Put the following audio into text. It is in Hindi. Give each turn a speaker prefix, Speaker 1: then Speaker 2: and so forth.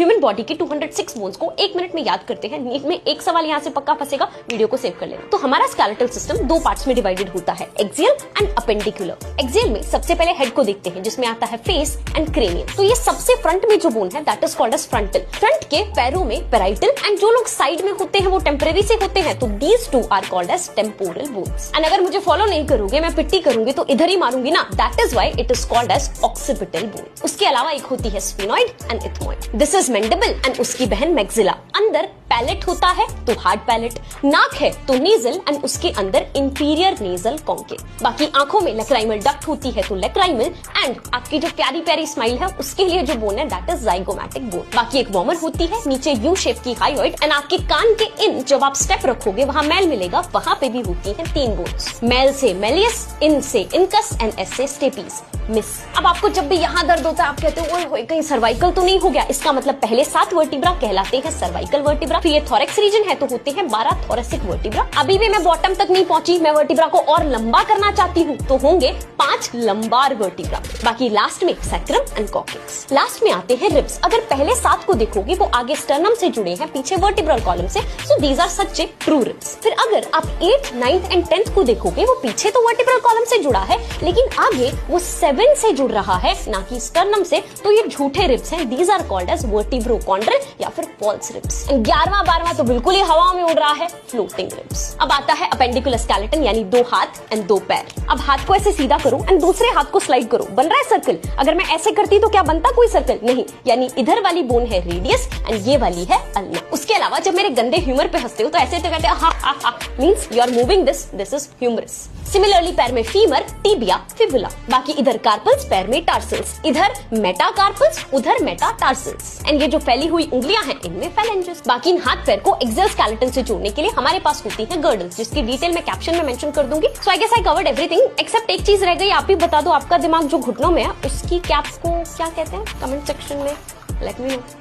Speaker 1: ह्यूमन बॉडी की 206 बोन्स को 1 मिनट में याद करते हैं। नींद में एक सवाल यहाँ से पक्का फंसेगा, वीडियो को सेव कर लेना। तो हमारा स्केलेटल सिस्टम 2 पार्ट्स में डिवाइडेड होता है, एक्सियल एंड अपेंडिकुलर। एक्सियल में सबसे पहले हेड को देखते हैं, जिसमें आता है फेस एंड क्रेनियम। तो ये सबसे फ्रंट में जो बोन है that is called as frontal. Front के पैरों में पैराइटल एंड जो लोग साइड में होते हैं वो टेम्परेरी से होते हैं, तो these two are called as temporal bones. And अगर मुझे फॉलो नहीं करोगे, मैं पिट्टी करूंगी तो इधर ही मारूंगी ना, that is why it is called as occipital bone. उसके अलावा एक होती है sphenoid and ethmoid. This is mandible and उसकी बहन मैक्सिला। अंदर पैलेट होता है तो हार्ड पैलेट, नाक है तो नेजल एंड उसके अंदर इंफीरियर नेजल कॉन्केव। बाकी आंखों में लैक्राइमल डक्ट होती है तो लैक्राइमल, एंड आपकी जो प्यारी प्यारी स्माइल है उसके लिए जो बोन है दैट इज जाइगोमैटिक बोन। बाकी एक वॉर्मर होती है, नीचे यू शेप की हाइयोइड, एंड आपके कान के इन जब आप स्टेप रखोगे वहां मैल मिलेगा, वहां पे भी होती है 3 बोन्स। मैल से मेलियस, इन से इनकस एंड एस से स्टेपीज मिस। अब आपको जब भी यहाँ दर्द होता है आप कहते हो ओए कहीं सर्वाइकल तो नहीं हो गया, इसका मतलब पहले 7 वर्टिब्रा कहलाते हैं सर्वाइकल वर्टिब्रा, फिर ये थोरेक्स रीजन है तो होते हैं 12 थोरेसिक वर्टिब्रा। अभी भी मैं बॉटम तक नहीं पहुंची, मैं वर्टिब्रा को और लंबा करना चाहती हूँ तो होंगे 5 लंबार वर्टिब्रा। बाकी लास्ट में सैक्रम एंड कॉक्सिक्स। लास्ट में आते हैं रिब्स। अगर पहले 7 को देखोगे वो आगे स्टर्नम से जुड़े हैं, पीछे वर्टिब्रल कॉलम से, so these are such a true ribs. फिर अगर आप 8th, 9th एंड 10th को देखोगे वो पीछे तो वर्टिब्रल कॉलम से जुड़ा है लेकिन आगे वो 7 से जुड़ रहा है ना कि स्टर्नम से, तो ये झूठे रिब्स हैं। दीज आर कॉल्ड एज वर्टिब्रोकॉन्ड्रल या फिर फॉल्स रिब्स। 11वां 12वां तो बिल्कुल ही हवा में उड़ रहा है, फ्लोटिंग रिब्स। अब आता है अपेंडिकुलर स्केलेटन यानी 2 हाथ एंड 2 पैर। अब हाथ को ऐसे सीधा करो एंड दूसरे हाथ को स्लाइड करो, बन रहा है सर्कल। अगर मैं ऐसे करती तो क्या बनता कोई सर्कल? नहीं, यानी इधर वाली बोन है रेडियस एंड ये वाली है अल्ना। उसके अलावा जब मेरे गंदे ह्यूमर पे हंसते हो तो ऐसे तो कहते हैं हा हा हा, means you are moving this is humerus. Similarly पैर में फीमर, टिबिया, फिबुला। बाकी इधर कार्पल्स, पैर में टार्सल्स, इधर मेटाकार्पल्स, उधर मेटाटार्सल्स। एंड ये जो फैली हुई उंगलियां हैं इनमें फेलेंजेस। बाकी इन हाथ पैर को एक्सियल स्केलेटन से जोड़ने के लिए हमारे पास होती है गर्डल्स, जिसकी डिटेल मैं कैप्शन में मेंशन कर दूंगी। So I guess I covered everything except एक चीज रह गई, आप ही बता दो आपका दिमाग जो घुटनों में है उसकी कैप को क्या कहते हैं? कमेंट सेक्शन में लेट मी नो।